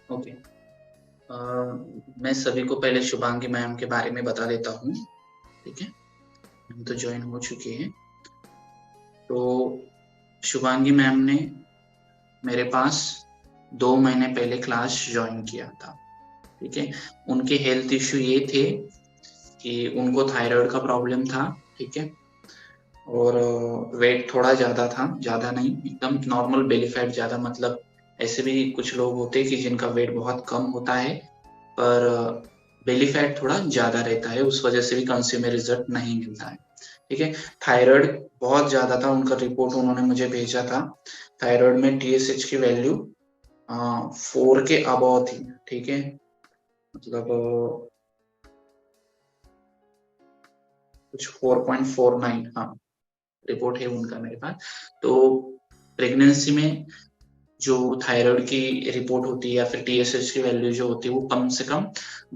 Okay. मैं सभी को पहले शुभांगी मैम के बारे में बता देता हूँ। ठीक है, हम तो ज्वाइन हो चुके हैं। तो शुभांगी मैम ने मेरे पास 2 महीने पहले क्लास ज्वाइन किया था। ठीक है, उनके हेल्थ इश्यू ये थे कि उनको थायराइड का प्रॉब्लम था। ठीक है, और वेट थोड़ा ज्यादा था, ज्यादा नहीं, एकदम नॉर्मल बेली फैट ज्यादा, मतलब ऐसे भी कुछ लोग होते हैं कि जिनका वेट बहुत कम होता है पर बेली फैट थोड़ा ज्यादा रहता है, उस वजह से भी कंज्यूमर रिजल्ट नहीं मिलता है। ठीक है, थायराइड बहुत ज्यादा था, उनका रिपोर्ट उन्होंने मुझे भेजा था। थायराइड में TSH की वैल्यू 4 के अबव थी। ठीक है, मतलब कुछ 4.49, हाँ रिपोर्ट है उनका मेरे पास। तो प्रेगनेंसी में जो थायराइड की रिपोर्ट होती है या फिर TSH की वैल्यू जो होती है वो कम से कम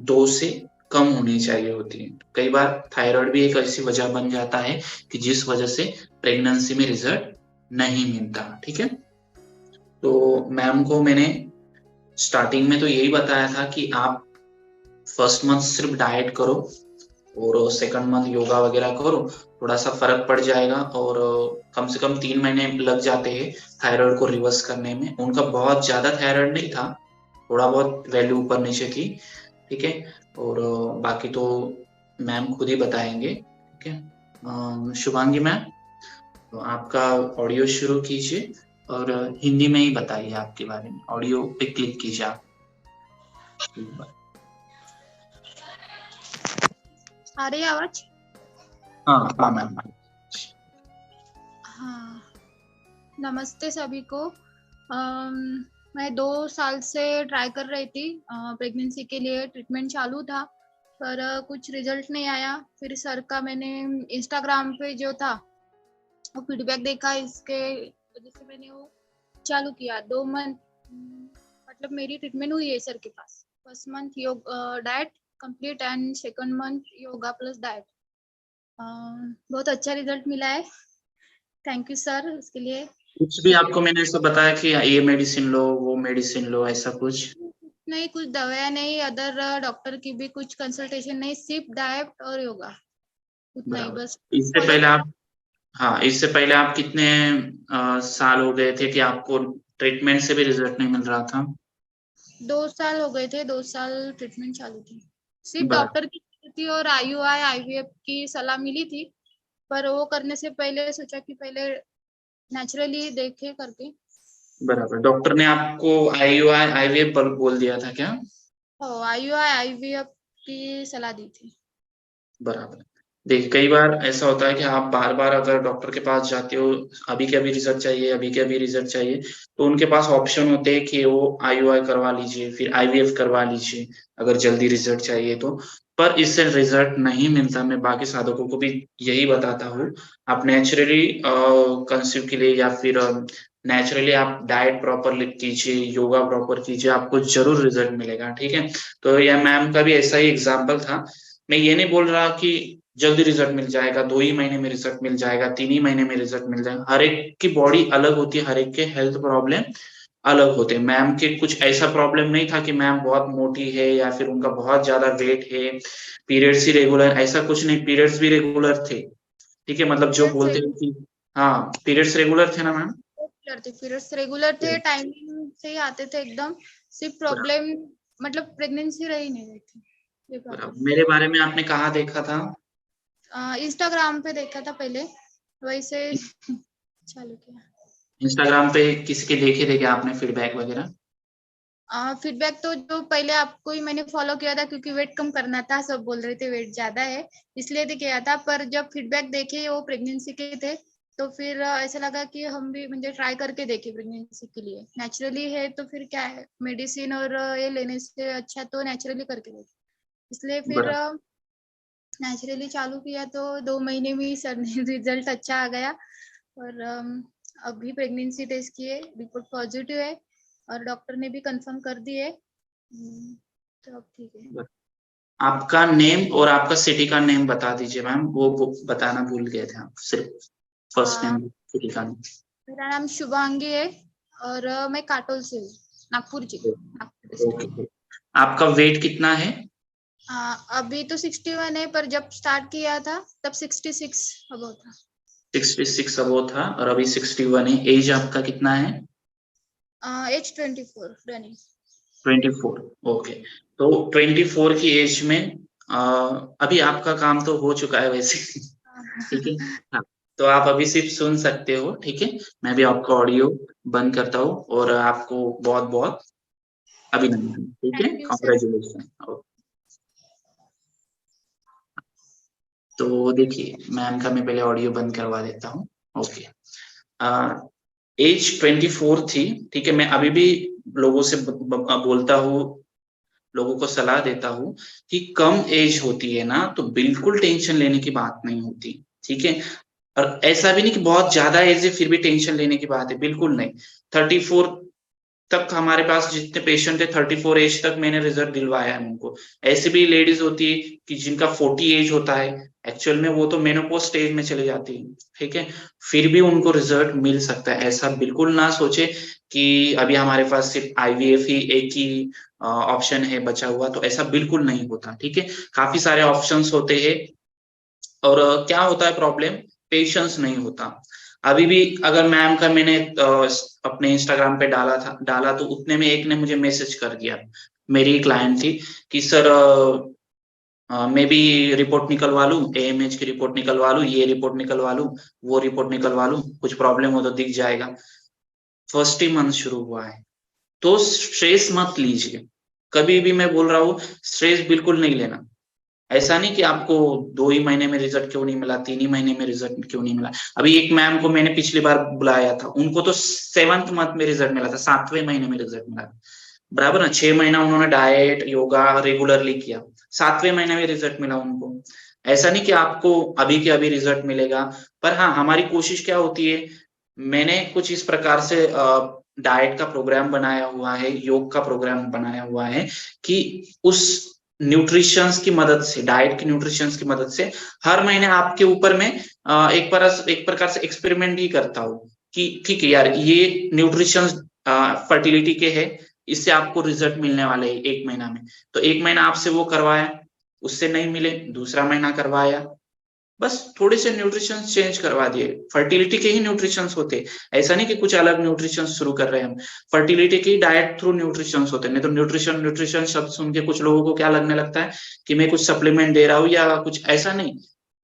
2 से कम होनी चाहिए होती है। कई बार थायराइड भी एक ऐसी वजह बन जाता है कि जिस वजह से प्रेगनेंसी में रिजल्ट नहीं मिलता। ठीक है, तो मैम को मैंने स्टार्टिंग में तो यही बताया था कि आप फर्स्ट मंथ सिर्फ डाइट करो और सेकंड मंथ योगा वगैरह करो, थोड़ा सा फर्क पड़ जाएगा। और कम से कम 3 महीने लग जाते हैं थायराइड को रिवर्स करने में। उनका बहुत ज्यादा थायराइड नहीं था, थोड़ा बहुत वैल्यू ऊपर नीचे थी। ठीक है, और बाकी तो मैम खुद ही बताएंगे। ठीक है, शुभांगी मैम, तो आपका ऑडियो शुरू कीजिए और हिंदी में ही बताइए आपके बारे में। ऑडियो पे क्लिक कीजिए आप। आ रही है आवाज? हाँ हाँ मैम। हाँ, नमस्ते सभी को। मैं 2 साल से ट्राई कर रही थी, प्रेगनेंसी के लिए ट्रीटमेंट चालू था, पर कुछ रिजल्ट नहीं आया। फिर सर का मैंने इंस्टाग्राम पे जो था वो फीडबैक देखा, इसके वजह से मैंने वो चालू किया। 2 मंथ मतलब मेरी ट्रीटमेंट हुई है सर के पास। फर्स्ट मंथ योग diet complete and second month yoga plus diet. बहुत अच्छा रिजल्ट मिला है। थैंक यू सर उसके लिए। कुछ भी आपको मैंने ऐसा बताया कि ये मेडिसिन लो वो मेडिसिन लो, ऐसा कुछ? नहीं, कुछ दवाया नहीं, अदर डॉक्टर की भी कुछ कंसल्टेशन नहीं, सिर्फ डाइट और योगा, उतना ही बराबर। बस इससे फॉलो पहले किया। आप, हाँ इससे पहले आप कितने साल हो गए थे कि आपको ट्रीटमेंट से भी रिजल्ट नहीं मिल रहा था? 2 साल हो गए थे, 2 साल ट्रीटमेंट चालू थी। सिर्फ बराबर। डॉक्टर की थी और IUI IVF की सलाह मिली थी, पर वो करने से पहले सोचा कि पहले नेचुरली देखे करके। बराबर, डॉक्टर ने आपको IUI IVF बोल दिया था क्या? IUI IVF की सलाह दी थी। बराबर। देखिए, कई बार ऐसा होता है कि आप बार बार अगर डॉक्टर के पास जाते हो, अभी के अभी रिजल्ट चाहिए, अभी के अभी रिजल्ट चाहिए, तो उनके पास ऑप्शन होते हैं कि वो IUI करवा लीजिए, फिर IVF करवा लीजिए अगर जल्दी रिजल्ट चाहिए तो। पर इससे रिजल्ट नहीं मिलता। मैं बाकी साधकों को भी यही बताता हूँ, आप नेचुरली कंसीव के लिए या फिर नेचुरली आप डाइट प्रॉपर कीजिए, योगा प्रॉपर कीजिए, आपको जरूर रिजल्ट मिलेगा। ठीक है, तो यह मैम का भी ऐसा ही एग्जाम्पल था। मैं ये नहीं बोल रहा कि जल्दी रिजल्ट मिल जाएगा, 2 ही महीने में रिजल्ट मिल जाएगा, 3 ही महीने में रिजल्ट मिल जाएगा। हर एक की बॉडी अलग होती है, हर एक के हेल्थ प्रॉब्लम अलग होते हैं। मैम के कुछ ऐसा प्रॉब्लम नहीं था कि मैम बहुत मोटी है या फिर उनका बहुत ज्यादा वेट है, पीरियड्स ही रेगुलर, ऐसा कुछ नहीं, पीरियड्स भी रेगुलर थे। ठीक है, मतलब जो बोलते हैं कि हाँ पीरियड्स रेगुलर थे ना मैम? पीरियड्स रेगुलर थे, टाइमिंग से ही आते थे एकदम। सिर्फ प्रॉब्लम मतलब प्रेगनेंसी रही नहीं रही थी, ये प्रॉब्लम। मेरे बारे में आपने कहाँ देखा था? इंस्टाग्राम पे देखा था पहले, वही से चालू किया। इंस्टाग्राम पे किसके देखे थे क्या आपने फीडबैक वगैरह? फीडबैक तो जो पहले आपको ही मैंने फॉलो किया था, क्योंकि वेट कम करना था, सब बोल रहे थे वेट ज्यादा है, इसलिए तो किया था। पर जब फीडबैक देखे वो प्रेगनेंसी के थे, तो फिर ऐसा लगा कि हम भी मुझे ट्राई करके देखे प्रेगनेंसी के लिए। नेचुरली है तो फिर क्या है, मेडिसिन और ये लेने से अच्छा तो नेचुरली करके देखे, इसलिए फिर बराबर। नेचुरली चालू किया। तो 2 महीने में ही सर ने रिजल्ट अच्छा आ गया। और अभी प्रेगनेंसी टेस्ट किए, रिपोर्ट पॉजिटिव है और डॉक्टर ने भी कंफर्म कर दिए। तो अब ठीक है। आपका नेम और आपका सिटी का नेम बता दीजिए मैम, वो बताना भूल गए थे आप, सिर्फ फर्स्ट आ, नेम सिटी का नेम। मेरा नाम शुभांगी है और मैं काटोल से हूँ। नागपुर जी, नागपुर डिस्ट्रिक्ट। ओके, आपका वेट कितना है? अभी तो 61 है, पर जब स्टार्ट किया था तब 66 अब था। 66 अबो था और अभी 61 है। एज आपका कितना है? As 24 running. 24। ओके, तो 24 की एज में अभी आपका काम तो हो चुका है वैसे। ठीक है, हाँ, तो आप अभी सिर्फ सुन सकते हो। ठीक है, मैं भी आपका ऑडियो बंद करता हूँ और आपको बहुत बहुत अभिनंदन। ठीक है, थैंक यू सर। कॉन्ग्रेचुलेशन। तो देखिए, मैम का मैं पहले ऑडियो बंद करवा देता हूँ। ओके, एज 24 थी। ठीक है, मैं अभी भी लोगों से बोलता हूँ, लोगों को सलाह देता हूँ कि कम एज होती है ना तो बिल्कुल टेंशन लेने की बात नहीं होती। ठीक है, और ऐसा भी नहीं कि बहुत ज्यादा एज है फिर भी टेंशन लेने की बात है, बिल्कुल नहीं। 34 तक हमारे पास जितने पेशेंट है, 34 एज तक मैंने रिजल्ट दिलवाया है उनको। ऐसी भी लेडीज होती है कि जिनका 40 एज होता है, एक्चुअल में वो तो मेनोपॉज स्टेज में चले जाती है। ठीक है, फिर भी उनको रिजल्ट मिल सकता है। ऐसा बिल्कुल ना सोचे कि अभी हमारे पास सिर्फ आईवीएफ ही एक ही ऑप्शन है बचा हुआ, तो ऐसा बिल्कुल नहीं होता। ठीक है, काफी सारे ऑप्शंस होते हैं। और क्या होता है प्रॉब्लम, पेशेंस नहीं होता। अभी भी अगर मैम का मैंने अपने इंस्टाग्राम पे डाला तो उतने में एक ने मुझे मैसेज कर दिया, मेरी क्लाइंट थी, कि सर मैं भी रिपोर्ट निकलवा लूं, एएमएच की रिपोर्ट निकलवा लूं, ये रिपोर्ट निकलवा लूं, वो रिपोर्ट निकलवा लूं, कुछ प्रॉब्लम हो तो दिख जाएगा। फर्स्ट ही मंथ शुरू हुआ है, तो स्ट्रेस मत लीजिए। कभी भी मैं बोल रहा हूँ, स्ट्रेस बिल्कुल नहीं लेना। ऐसा नहीं कि आपको 2 ही महीने में रिजल्ट क्यों नहीं मिला, 3 ही महीने में रिजल्ट क्यों नहीं मिला। अभी एक मैम को मैंने पिछली बार बुलाया था, उनको तो 7th मंथ में रिजल्ट मिला था, 7वें महीने में रिजल्ट मिला था। बराबर ना, 6 महीना उन्होंने डाइट योगा रेगुलरली किया, 7वें महीने में रिजल्ट मिला उनको। ऐसा नहीं कि आपको अभी के अभी रिजल्ट मिलेगा। पर हाँ, हमारी कोशिश क्या होती है, मैंने कुछ इस प्रकार से डाइट का प्रोग्राम बनाया हुआ है, योग का प्रोग्राम बनाया हुआ है कि उस न्यूट्रिशंस की मदद से, डाइट की न्यूट्रिशंस की मदद से हर महीने आपके ऊपर में एक प्रकार से एक्सपेरिमेंट ही करता हूँ कि ठीक है यार, ये न्यूट्रिशंस फर्टिलिटी के है, इससे आपको रिजल्ट मिलने वाले है 1 महीना में। तो 1 महीना आपसे वो करवाया, उससे नहीं मिले, दूसरा महीना करवाया, बस थोड़े से न्यूट्रिशन चेंज करवा दिए। फर्टिलिटी के ही न्यूट्रिशन होते, ऐसा नहीं कि कुछ अलग न्यूट्रिशन शुरू कर रहे हैं हम। फर्टिलिटी के ही डाइट थ्रू न्यूट्रिशन होते, नहीं तो न्यूट्रिशन न्यूट्रिशन शब्द सुन के कुछ लोगों को क्या लगने लगता है कि मैं कुछ सप्लीमेंट दे रहा हूँ या कुछ, ऐसा नहीं।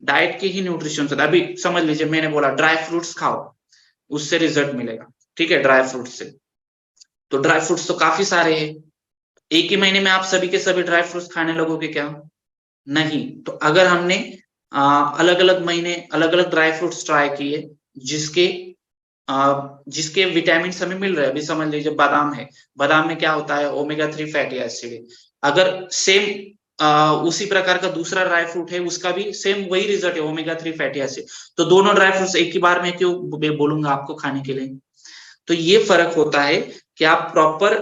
डाइट के ही न्यूट्रिशन होता है। अभी समझ लीजिए, मैंने बोला ड्राई फ्रूट्स खाओ, उससे रिजल्ट मिलेगा। ठीक है, ड्राई फ्रूट से, तो ड्राई फ्रूट्स तो काफी सारे हैं। एक ही महीने में आप सभी के सभी ड्राई फ्रूट्स खाने लगोगे क्या? नहीं। तो अगर हमने अलग अलग महीने अलग अलग ड्राई फ्रूट्स ट्राई किए, जिसके जिसके विटामिन हमें मिल रहे हैं, अभी समझ लीजिए बादाम है, बादाम में क्या होता है, ओमेगा 3 फैटी एसिड। अगर सेम उसी प्रकार का दूसरा ड्राई फ्रूट है, उसका भी सेम वही रिजल्ट है, ओमेगा 3 फैटी एसिड, तो दोनों ड्राई फ्रूट्स एक ही बार में क्यों बोलूंगा आपको खाने के लिए? तो ये फर्क होता है कि आप प्रॉपर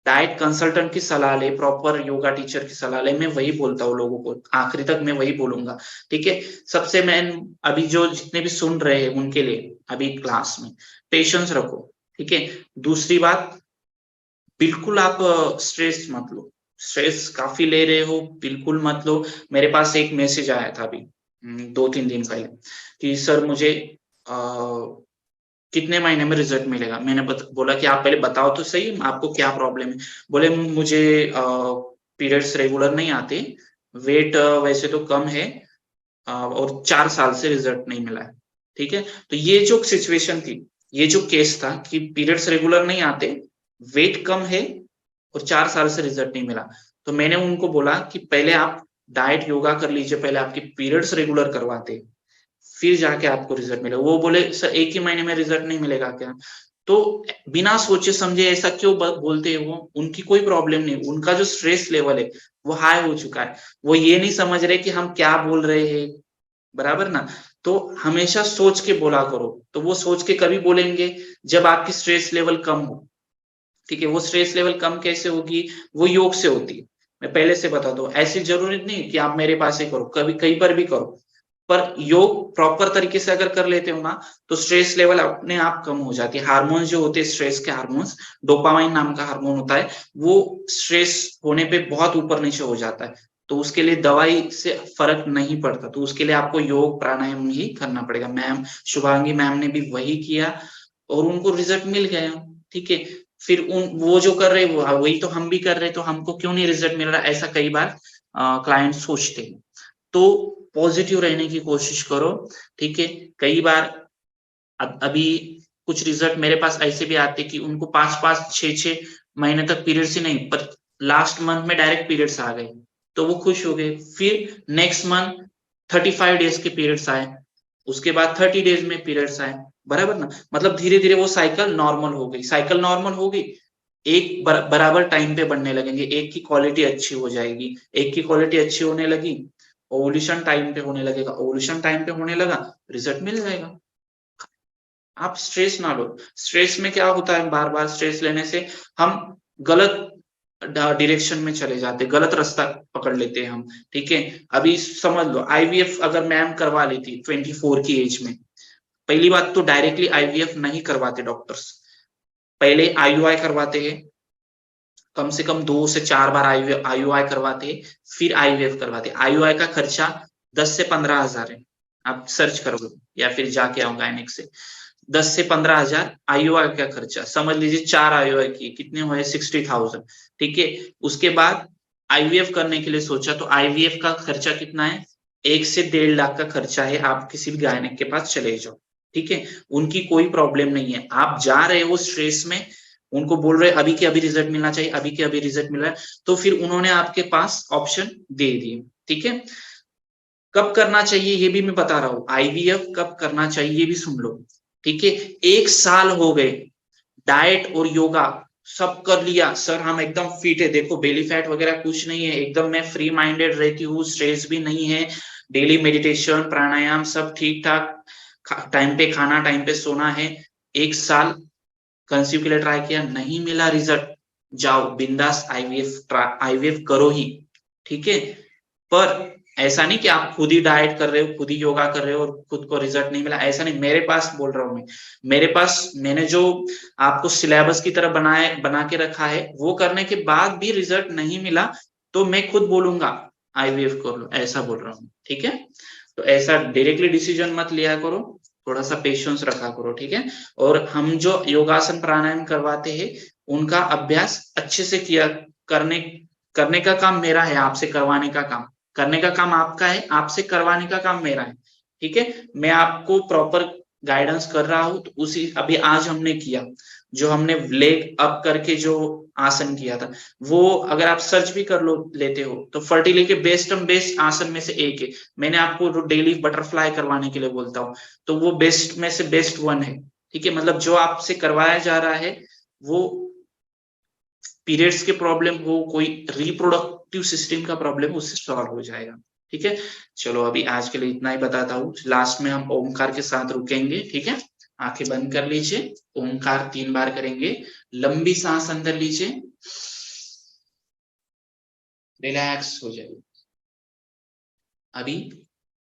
डाइट कंसल्टेंट की सलाह ले, प्रॉपर योगा टीचर की सलाह ले। मैं वही बोलता हूँ लोगों को, आखिरी तक मैं वही बोलूंगा। ठीक है, सबसे मेन अभी जो जितने भी सुन रहे हैं उनके लिए अभी क्लास में पेशेंस रखो। ठीक है, दूसरी बात, बिल्कुल आप स्ट्रेस मत लो। स्ट्रेस काफी ले रहे हो, बिल्कुल मत लो। मेरे पास एक मैसेज आया था अभी 2-3 दिन पहले कि सर मुझे कितने महीने में रिजल्ट मिलेगा। मैंने बोला कि आप पहले बताओ तो सही, आपको क्या प्रॉब्लम है। बोले मुझे पीरियड्स रेगुलर नहीं आते, वेट वैसे तो कम है, और 4 साल से रिजल्ट नहीं मिला है। ठीक है, तो ये जो सिचुएशन थी, ये जो केस था कि पीरियड्स रेगुलर नहीं आते, वेट कम है और 4 साल से रिजल्ट नहीं मिला, तो मैंने उनको बोला कि पहले आप डाइट योगा कर लीजिए, पहले आपकी पीरियड्स रेगुलर करवाते, फिर जाके आपको रिजल्ट मिलेगा। वो बोले सर 1 ही महीने में रिजल्ट नहीं मिलेगा क्या? तो बिना सोचे समझे ऐसा क्यों बोलते हैं वो? उनकी कोई प्रॉब्लम नहीं, उनका जो स्ट्रेस लेवल है वो हाई हो चुका है। वो ये नहीं समझ रहे कि हम क्या बोल रहे हैं, बराबर ना। तो हमेशा सोच के बोला करो। तो वो सोच के कभी बोलेंगे जब आपकी स्ट्रेस लेवल कम हो। ठीक है, वो स्ट्रेस लेवल कम कैसे होगी? वो योग से होती है। मैं पहले से बता दूं, ऐसी जरूरत नहीं कि आप मेरे पास ही करो, कभी कहीं पर भी करो, पर योग प्रॉपर तरीके से अगर कर लेते हो ना तो स्ट्रेस लेवल अपने आप कम हो जाती है। हार्मोन्स जो होते हैं स्ट्रेस के हार्मोन्स, डोपामाइन नाम का हार्मोन होता है, वो स्ट्रेस होने पे बहुत ऊपर नीचे हो जाता है। तो उसके लिए दवाई से फर्क नहीं पड़ता, तो उसके लिए आपको योग प्राणायाम ही करना पड़ेगा। मैम शुभांगी मैम ने भी वही किया और उनको रिजल्ट मिल गया। ठीक है, फिर वो जो कर रहे वो वही तो हम भी कर रहे, तो हमको क्यों नहीं रिजल्ट मिल रहा, ऐसा कई बार क्लाइंट सोचते हैं। तो पॉजिटिव रहने की कोशिश करो। ठीक है, कई बार अभी कुछ रिजल्ट मेरे पास ऐसे भी आते कि उनको 5-5 6-6 महीने तक पीरियड्स ही नहीं, पर लास्ट मंथ में डायरेक्ट पीरियड्स आ गए, तो वो खुश हो गए। फिर नेक्स्ट मंथ 35 डेज के पीरियड्स आए, उसके बाद 30 डेज में पीरियड्स आए, बराबर ना। मतलब धीरे धीरे वो साइकिल नॉर्मल हो गई, साइकिल नॉर्मल हो गई, एक बराबर टाइम पे बढ़ने लगेंगे, एक की क्वालिटी अच्छी हो जाएगी, एक की क्वालिटी अच्छी होने लगी, ओवुलेशन टाइम पे होने लगेगा, ओवुलेशन टाइम पे होने लगा, रिजल्ट मिल जाएगा। आप स्ट्रेस ना लो। स्ट्रेस में क्या होता है, बार बार स्ट्रेस लेने से हम गलत डायरेक्शन में चले जाते, गलत रास्ता पकड़ लेते हैं हम। ठीक है, अभी समझ लो आईवीएफ अगर मैम करवा लेती 24 की एज में, पहली बात तो डायरेक्टली आईवीएफ नहीं करवाते डॉक्टर्स, पहले आईयूआई करवाते हैं, कम से कम 2 से 4 बार आईयूआई करवाते हैं, फिर आईवीएफ करवाते हैं। आईयूआई का खर्चा 10 से 15 हजार है, आप सर्च करोगे या फिर जाके आओ गायनिक से, 10 से 15 हजार आईयूआई का खर्चा। समझ लीजिए 4 आईयूआई की कितने हुए, 60,000। ठीक है, उसके बाद आईवीएफ करने के लिए सोचा तो आईवीएफ का खर्चा कितना है, 1 से 1.5 लाख का खर्चा है। आप किसी भी गायनिक के पास चले जाओ, ठीक है, उनकी कोई प्रॉब्लम नहीं है। आप जा रहे हो स्ट्रेस में, उनको बोल रहे अभी के अभी रिजल्ट मिलना चाहिए, अभी के अभी रिजल्ट मिल रहा है, तो फिर उन्होंने आपके पास ऑप्शन दे दिए। ठीक है, कब करना चाहिए ये भी मैं बता रहा हूँ, आईवीएफ कब करना चाहिए ये भी सुन लो। ठीक है, 1 साल हो गए, डाइट और योगा सब कर लिया, सर हम एकदम फिट है, देखो बेली फैट वगैरह कुछ नहीं है, एकदम मैं फ्री माइंडेड रहती हूँ, स्ट्रेस भी नहीं है, डेली मेडिटेशन प्राणायाम सब ठीक ठाक, टाइम पे खाना टाइम पे सोना है। 1 साल कंसीव के लिए ट्राई किया, नहीं मिला रिजल्ट, जाओ बिंदास आईवीएफ करो ही। ठीक है, पर ऐसा नहीं कि आप खुद ही डाइट कर रहे हो, खुद ही योगा कर रहे हो और खुद को रिजल्ट नहीं मिला, ऐसा नहीं। मेरे पास बोल रहा हूँ मैं, मेरे पास मैंने जो आपको सिलेबस की तरह बना के रखा है, वो करने के बाद भी रिजल्ट नहीं मिला, तो मैं खुद बोलूंगा आईवीएफ कर लो, ऐसा बोल रहा हूँ। ठीक है, तो ऐसा डायरेक्टली डिसीजन मत लिया करो, थोड़ा सा पेशेंस रखा करो। ठीक है, और हम जो योगासन प्राणायाम करवाते हैं उनका अभ्यास अच्छे से किया, करने करने का काम मेरा है, आपसे करवाने का काम, करने का काम आपका है, आपसे करवाने का काम मेरा है। ठीक है, मैं आपको प्रॉपर गाइडेंस कर रहा हूं, तो उसी अभी आज हमने किया, जो हमने लेग अप करके जो आसन किया था, वो अगर आप सर्च भी कर लो लेते हो तो फर्टिलिटी के बेस्ट आसन में से एक है। मैंने आपको डेली बटरफ्लाई करवाने के लिए बोलता हूँ, तो वो बेस्ट में से बेस्ट वन है। ठीक है, मतलब जो आपसे करवाया जा रहा है वो पीरियड्स के प्रॉब्लम हो, कोई रिप्रोडक्टिव सिस्टम का प्रॉब्लम, उससे सॉल्व हो जाएगा। ठीक है, चलो अभी आज के लिए इतना ही बताता हूँ, लास्ट में हम ओमकार के साथ रुकेंगे। ठीक है, आंखें बंद कर लीजिए, ओमकार 3 बार करेंगे, लंबी सांस अंदर लीजिए, रिलैक्स हो जाइए। अभी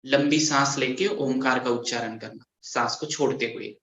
लंबी सांस लेके ओमकार का उच्चारण करना, सांस को छोड़ते हुए।